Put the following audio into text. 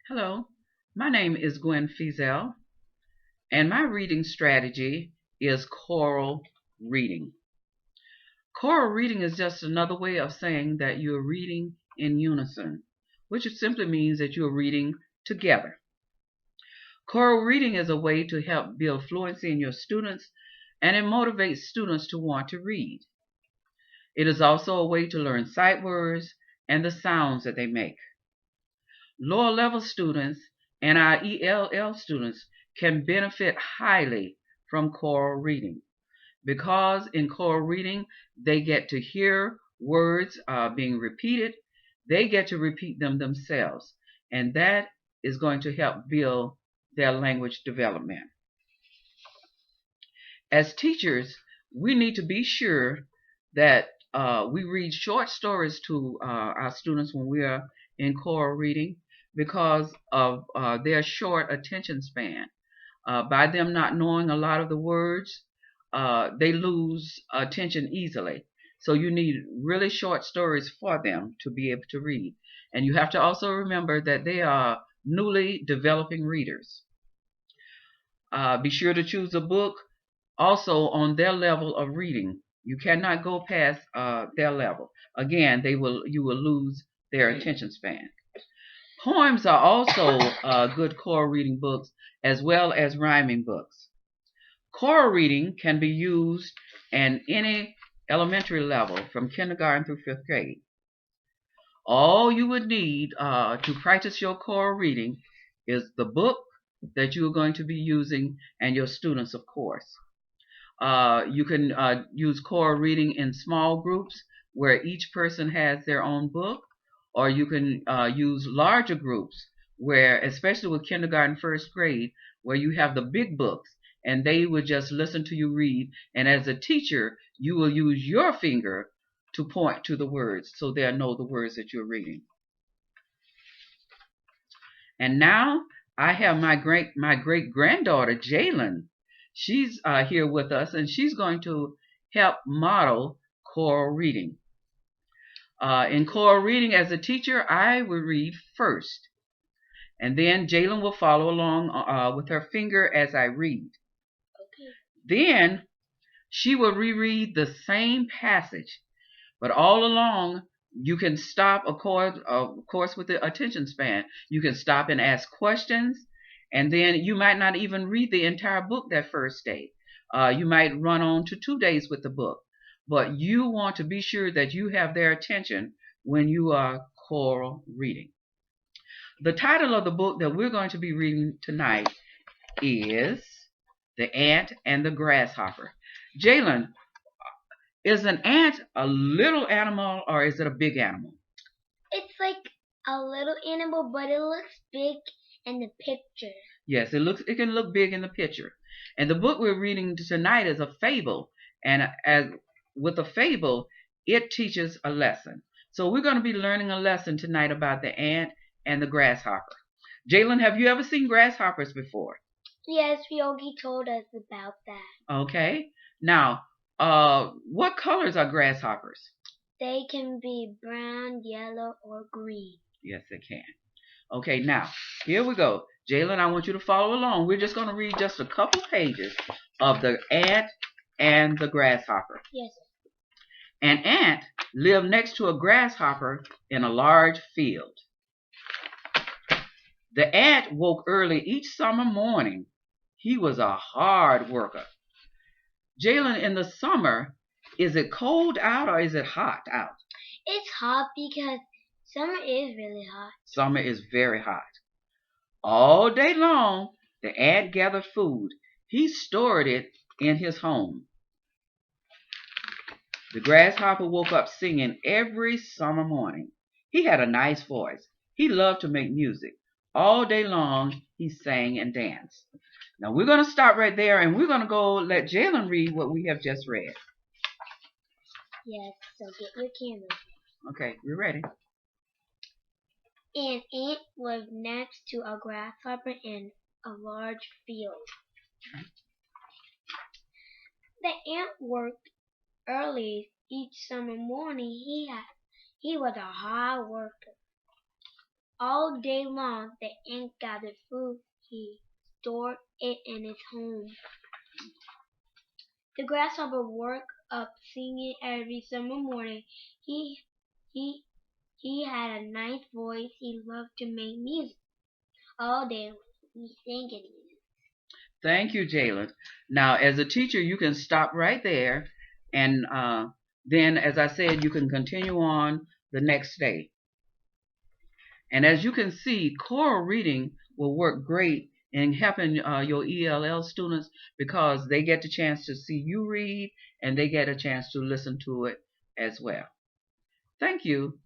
Hello, my name is Gwen Fizel, and my reading strategy is choral reading. Choral reading is just another way of saying that you're reading in unison, which simply means that you're reading together. Choral reading is a way to help build fluency in your students, and it motivates students to want to read. It is also a way to learn sight words and the sounds that they make. Lower level students and our ELL students can benefit highly from choral reading because in choral reading they get to hear words being repeated, they get to repeat them themselves, and that is going to help build their language development. As teachers, we need to be sure that we read short stories to our students when we are in choral reading because of their short attention span. By them not knowing a lot of the words, they lose attention easily. So you need really short stories for them to be able to read. And you have to also remember that they are newly developing readers. Be sure to choose a book also on their level of reading. You cannot go past their level. Again, you will lose their attention span. Poems are also good choral reading books as well as rhyming books. Choral reading can be used at any elementary level from kindergarten through fifth grade. All you would need to practice your choral reading is the book that you are going to be using and your students, of course. You can use choral reading in small groups where each person has their own book, or you can use larger groups where, especially with kindergarten, first grade, where you have the big books and they would just listen to you read. And as a teacher, you will use your finger to point to the words so they'll know the words that you're reading. And now I have my great granddaughter Jalen. She's here with us, and she's going to help model choral reading. In choral reading, as a teacher, I will read first, and then Jalen will follow along with her finger as I read. Okay. Then she will reread the same passage, but all along you can stop, of course, with the attention span. You can stop and ask questions, and then you might not even read the entire book that first day. You might run on to 2 days with the book, but you want to be sure that you have their attention when you are choral reading. The title of the book that we're going to be reading tonight is The Ant and the Grasshopper. Jalen, is an ant a little animal or is it a big animal? It's like a little animal, but it looks big in the picture. Yes, it can look big in the picture. And the book we're reading tonight is a fable, and as with a fable, it teaches a lesson. So we're going to be learning a lesson tonight about the ant and the grasshopper. Jalen, have you ever seen grasshoppers before? Yes, Yogi told us about that. Okay. Now, what colors are grasshoppers? They can be brown, yellow, or green. Yes, they can. Okay, now, here we go. Jalen, I want you to follow along. We're just going to read just a couple pages of the ant and the grasshopper. Yes. An ant lived next to a grasshopper in a large field. The ant woke early each summer morning. He was a hard worker. Jalen, in the summer, is it cold out or is it hot out? It's hot because summer is really hot. Summer is very hot. All day long, the ant gathered food. He stored it in his home. The grasshopper woke up singing every summer morning. He had a nice voice. He loved to make music. All day long, he sang and danced. Now we're going to stop right there and we're going to go let Jalen read what we have just read. Yes, so get your camera. Okay, we're ready. An ant lived next to a grasshopper in a large field. The ant worked early each summer morning. He was a hard worker. All day long the ant gathered food. He stored it in his home. The grasshopper woke up singing every summer morning. He he he had a nice voice. He loved to make music all day long. He sang and music. Thank you, Jalen. Now, as a teacher, you can stop right there, and then, as I said, you can continue on the next day. And as you can see, choral reading will work great in helping your ELL students because they get the chance to see you read and they get a chance to listen to it as well. Thank you.